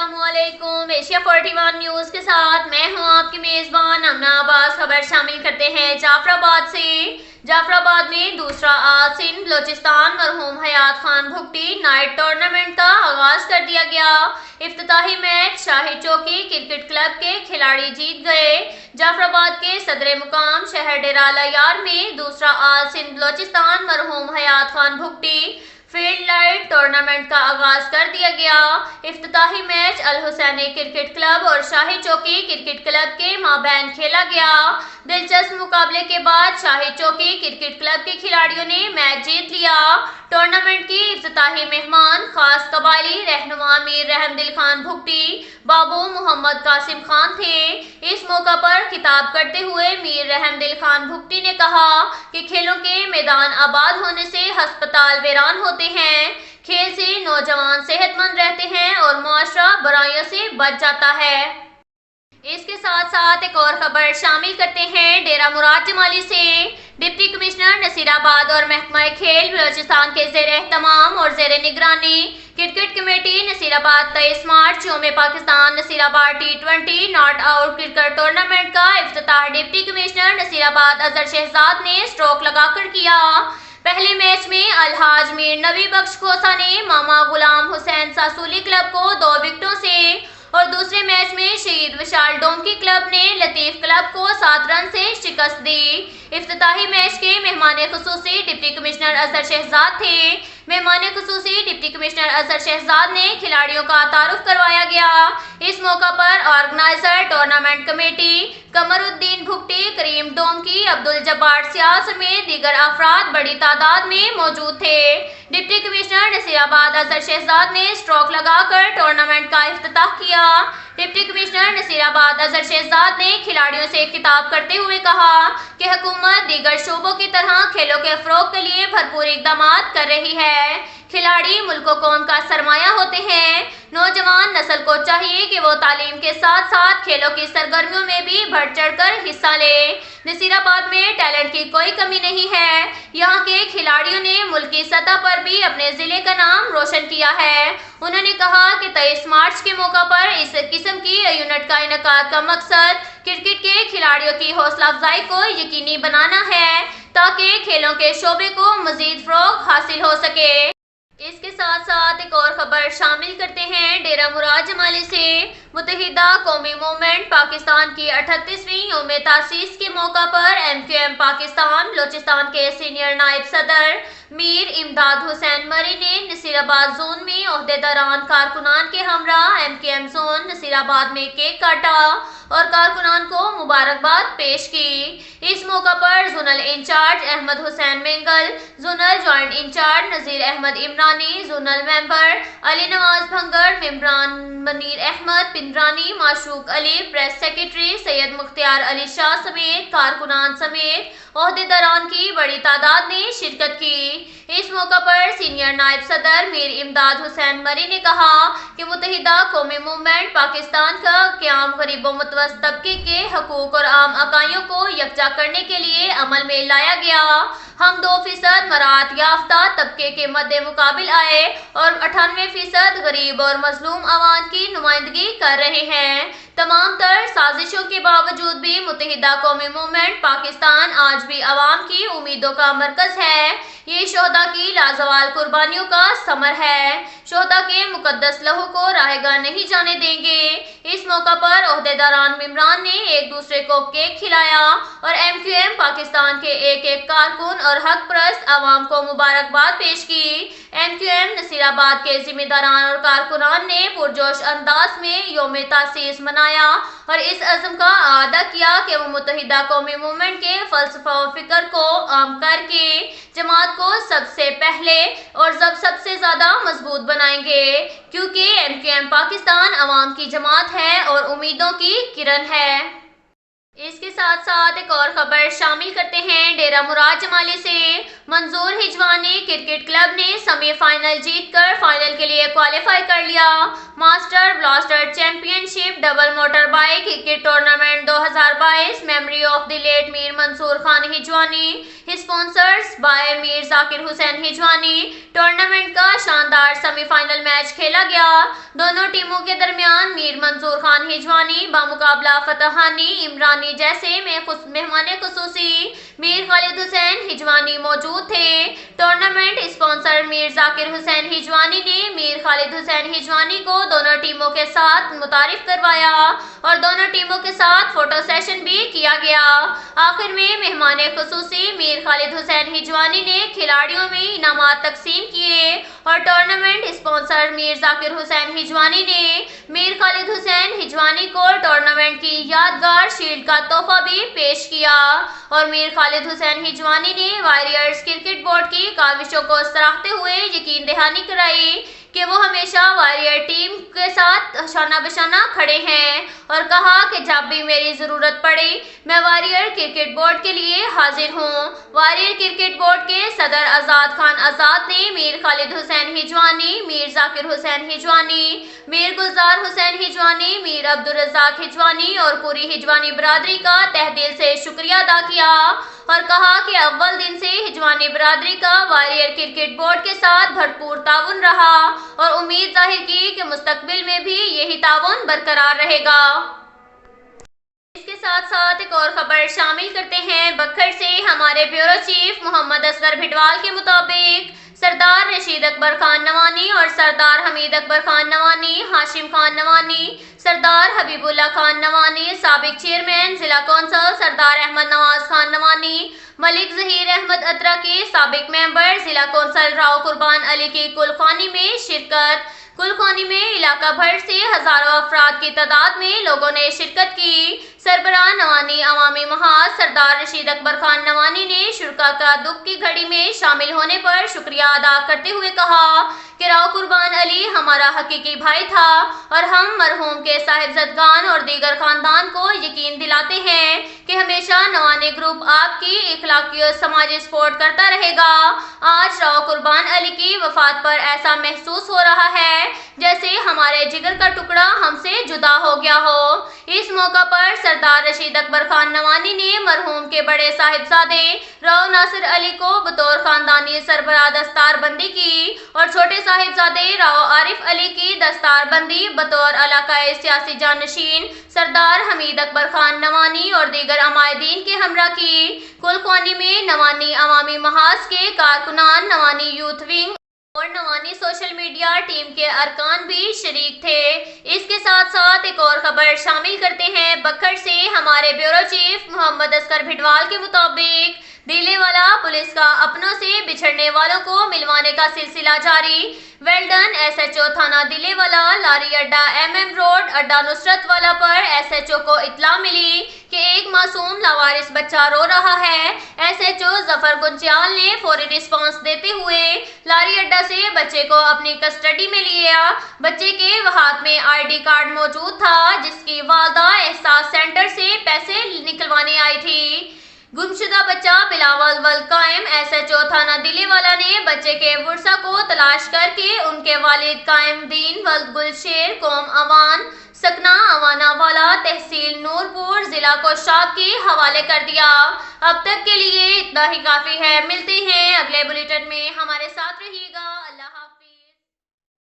अस्सलाम वालेकुम। Asia 41 news के साथ मैं हूं आपकी मेज़बान अमना अब्बास। खबर शामिल करते हैं जाफराबाद से। जाफराबाद में दूसरा आज सिंध बलोचिस्तान मरहूम हयात खान भुगटी नाइट टूर्नामेंट का आगाज कर दिया गया। इफ्तिताही मैच शाही चौकी क्रिकेट क्लब के खिलाड़ी जीत गए। जाफराबाद के सदर मुकाम शहर डेरा यार में दूसरा आज सिंध बलोचिस्तान मरहूम हयात खान भुगटी फील्ड लाइट टूर्नामेंट का आगाज कर दिया गया। इफ्तिताही मैच अल हुसैनी क्रिकेट क्लब और शाही चौकी क्रिकेट क्लब के माबैन खेला गया। दिलचस्प मुकाबले के बाद शाही चौकी क्रिकेट क्लब के खिलाड़ियों ने मैच जीत लिया। टूर्नामेंट की इफ्तिताही मेहमान खास कबायली रहनुमा मीर रहमदिल खान भुगटी बाबू मोहम्मद कासिम खान थे। इस मौका पर खिताब करते हुए मीर रहमदिल खान भुगटी ने कहा कि खेलों के मैदान आबाद होने से हस्पताल वीरान होते हैं। खेल से नौजवान सेहतमंद रहते हैं और मुआशरा बुराइयों से बच जाता है। इसके साथ साथ एक और खबर शामिल करते हैं डेरा मुराद जमाली से। डिप्टी कमिश्नर नसीराबाद और महकमा खेल बलोचिस्तान के ज़ेर एहतमाम और ज़ेर निगरानी क्रिकेट कमेटी नसीराबाद 23 मार्च यौम Pakistan Nasirabad T20 not out cricket tournament का इफ्तिताह डिप्टी कमिश्नर नसीराबाद अजहर शहजाद ने स्ट्रोक लगाकर किया। पहले मैच में अलहाज मीर नबी बख्श खोसा ने मामा गुलाम हुसैन सासूली क्लब को 2 विकेटों से और दूसरे मैच में शहीद विशाल डोमकी क्लब ने लतीफ क्लब को 7 रन से शिकस्त दी। इफ्तिताही मैच के मेहमान खुसूसी डिप्टी कमिश्नर अजहर शहजाद थे। मेहमान खुसूसी डिप्टी कमिश्नर अजहर शहजाद ने खिलाड़ियों का तारुफ करवाया गया। इस मौका पर ऑर्गेनाइजर टूर्नामेंट कमेटी कमरुद्दीन भुगटी करीम डोमकी अब्दुल जब्बार सियाल समेत दीगर अफराद बड़ी तादाद में मौजूद थे। डिप्टी कमिश्नर नसीराबाद अजहर शहजाद ने स्ट्रोक लगाकर टूर्नामेंट का इफ्तिताह किया। डिप्टी कमिश्नर नसीराबाद अजहर शहजाद ने खिलाड़ियों से खिताब करते हुए कहा कि हुकूमत दीगर शोबों की तरह खेलों के फरोग के लिए भरपूर इकदाम कर रही है। खिलाड़ी मुल्क कौम का सरमाया होते हैं। नौजवान नस्ल को चाहिए कि वो तालीम के साथ साथ खेलों की सरगर्मियों में भी बढ़ चढ़ कर हिस्सा ले। नसीराबाद में टैलेंट की कोई कमी नहीं है। यहाँ के खिलाड़ियों ने मुल्क की सतह पर भी अपने जिले का नाम रोशन किया है। उन्होंने कहा कि 23 मार्च के मौका पर इस किस्म की यूनिट का इनेकाद का मकसद क्रिकेट के खिलाड़ियों की हौसला अफजाई को यकीनी बनाना है ताकि खेलों के शोबे को मजीद फरोग हासिल हो सके। इसके साथ साथ एक और खबर शामिल करते हैं डेरा मुराद जमाली से। मुत्तहिदा कौमी मूवमेंट पाकिस्तान की 38वीं यौम तासीस के मौका पर MQM पाकिस्तान बलोचिस्तान के सीनियर नायब सदर मीर इमदाद हुसैन मरी ने नसीराबाद जोन में ओहदेदारान कारकुनान के हमरा MQM जोन नसीराबाद में केक काटा और कारकुनान को मुबारकबाद पेश की। इस मौका पर zonal incharge Ahmed Hussain Mengal, zonal joint incharge Nazir Ahmed Imrani, zonal member Ali Nawaz Bhangar, मेंबरान मनीर अहमद पिंडरानी, माशूक अली, प्रेस सेक्रेटरी सैयद मुख्तियार अली शाह समेत कारकुनान समेत ओहदेदारान की बड़ी तादाद ने शिरकत की। इस मौका पर सीनियर नायब सदर मीर इमदाद हुसैन मरी ने कहा कि मुत्तहिदा कौमी मूवमेंट पाकिस्तान का क़याम गरीबों मुतवस्सित तबके के हकूक और आम अकाइयों को यकजा करने के लिए अमल में लाया गया। हम 2% मरात याफ्ता तबके के मद्दे मुकाबिल आए और 98% गरीब और मजलूम आवाम की नुमाइंदगी कर रहे हैं। तमाम तर साजिशों के बावजूद भी मुत्तहिदा कौमी मूवमेंट पाकिस्तान आज भी अवाम की उम्मीदों का मरकज है। ये शोहदा की लाजवाल कुर्बानियों का समर है। शोहदा के मुकद्दस लहू को राहेगा नहीं जाने देंगे। इस मौका पर ओहदेदारान मेंबरान ने एक दूसरे को केक खिलाया और MQM पाकिस्तान के एक कारकुन और हक परस्त आवाम को मुबारकबाद पेश की। MQM नसीराबाद के जिम्मेदारान और कारकुनान ने पुरजोश अंदाज में यौम तासीस मनाया और इस अज़्म का आदा किया कि वो मुत्तहिदा कौमी मूवमेंट के फलसफा और फिक्र को आम करके जमात को सबसे पहले और सबसे ज़्यादा मजबूत बनाएंगे, क्योंकि MQM पाकिस्तान अवाम की जमात है और उम्मीदों की किरण है। इसके साथ साथ एक और खबर शामिल करते हैं डेरा मुराद जमाली से। मंजूर हिजवानी क्रिकेट क्लब ने सेमीफाइनल जीतकर फाइनल के लिए क्वालिफाई कर लिया। Master blaster championship double motor bike cricket tournament 2022 memory of the late Mir Mansoor Khan Hijwani, sponsors by Mir Zakir Hussain Hijwani. Tournament का शानदार सेमीफाइनल मैच खेला गया। दोनों टीमों के दरमियान मीर मंसूर खान हिजवानी बामुकाबला फतहानी इमरानी जैसे मेहमान खुसूसी मीर खालिद हुसैन हिजवानी मौजूद थे। टूर्नामेंट स्पॉन्सर मीर जाकिर हुसैन हिजवानी ने मीर खालिद हुसैन हिजवानी को दोनों टीमों के साथ मुतारिफ करवाया और दोनों टीमों के साथ फोटो सेशन भी किया गया। आखिर में मेहमान खुसूसी मीर खालिद हुसैन हिजवानी ने खिलाड़ियों में इनामात तकसीम किए और टूर्नामेंट स्पॉन्सर मीर जाकिर हुसैन हिजवानी ने मीर खालिद हुसैन हिजवानी को टूर्नामेंट की यादगार शील्ड का तोहफा भी पेश किया और मीर खालिद हुसैन हिजवानी ने वॉरियर्स क्रिकेट बोर्ड की काविशों को सराहते हुए यकीन दहानी कराई कि वो हमेशा वॉरियर टीम के साथ शाना बशाना खड़े हैं और कहा कि जब भी मेरी ज़रूरत पड़े मैं वॉरियर क्रिकेट बोर्ड के लिए हाजिर हूँ। वॉरियर क्रिकेट बोर्ड के सदर आज़ाद खान आज़ाद ने मीर खालिद हुसैन हिजवानी, मीर जाकिर हुसैन हिजवानी, मीर गुलजार हुसैन हिजवानी, मीर अब्दुल रज़ाक हिजवानी और पूरी हिजवानी बरादरी का तहे दिल से शुक्रिया अदा किया और कहा कि अव्वल दिन से हिजवानी बरादरी का वॉरियर क्रिकेट बोर्ड के साथ भरपूर ताउन रहा और उम्मीद जाहिर की कि मुस्तकबिल में भी यही ताउन बरकरार रहेगा। इसके साथ साथ एक और खबर शामिल करते हैं बखर से। हमारे ब्यूरो चीफ मोहम्मद असगर भिडवाल के मुताबिक सरदार रशीद अकबर खान नवानी और सरदार हमीद अकबर खान नवानी, हाशिम खान नवानी, सरदार हबीबुल्ला खान नवानी, साबिक चेयरमैन जिला कौंसल सरदार अहमद नवाज खान नवानी, मलिक जहीर अहमद अतरा के साबिक मेंबर जिला कौंसल राव कुर्बान अली की कुलखानी में शिरकत। कुलखानी में इलाका भर से हजारों अफराद की तादाद में लोगों ने शिरकत की। सरबराह नवानी अवामी महाज सरदार रशीद अकबर खान नवानी ने शुरका का दुख की घड़ी में शामिल होने पर शुक्रिया अदा करते हुए कहा कि राव कुर्बान अली हमारा हकीकी भाई था और हम मरहूम के साहिबजदगान और दीगर खानदान को यकीन दिलाते हैं कि हमेशा नवानी ग्रुप आपकी इखलाकी और समाजी सपोर्ट करता रहेगा। आज राव कुर्बान अली की वफात पर ऐसा महसूस हो रहा है जैसे हमारे जिगर का टुकड़ा हमसे जुदा हो गया हो। इस मौका पर सरदार रशीद अकबर खान नवानी ने मरहूम के बड़े साहिबजादे राव नासिर अली को बतौर खानदानी सरबराह दस्तारबंदी की और छोटे साहिबजादे राव आरिफ अली की दस्तारबंदी बतौर इलाकाई सियासी जानशीन सरदार हमीद अकबर खान नवानी और दीगर अमायदीन के हमरा की। कुलखानी में नवानी अवामी महाज के कारकुनान, नवानी यूथ विंग और नवानी सोशल मीडिया टीम के अरकान भी शरीक थे। इसके साथ साथ एक और खबर शामिल करते हैं बखर से। हमारे ब्यूरो चीफ मोहम्मद असगर भिडवाल के मुताबिक दिलेवाला पुलिस का अपनों से बिछड़ने वालों को मिलवाने का सिलसिला जारी। वेल्डन एसएचओ थाना दिलेवाला लारी अड्डा MM रोड अड्डा नुसरत वाला पर SHO को इत्तला मिली कि एक मासूम लावारिस बच्चा रो रहा है। SHO जफर गुंजियाल ने फौरी रिस्पांस देते हुए लारी अड्डा से बच्चे को अपनी कस्टडी में लिया। बच्चे के हाथ में ID कार्ड मौजूद था जिसकी वालदा एहसास सेंटर से पैसे निकलवाने आई थी। गुमशुदा बच्चा बिलावल वल कायम SHO थाना दिलेवाला ने बच्चे के वर्सा को तलाश करके उनके वालिद कायम दीन वल गुलशेर कौम अवान सकना अवाना वाला तहसील नूरपुर जिला कोशाब के हवाले कर दिया। अब तक के लिए इतना ही काफी है। मिलते हैं अगले बुलेटिन में, हमारे साथ रहिए।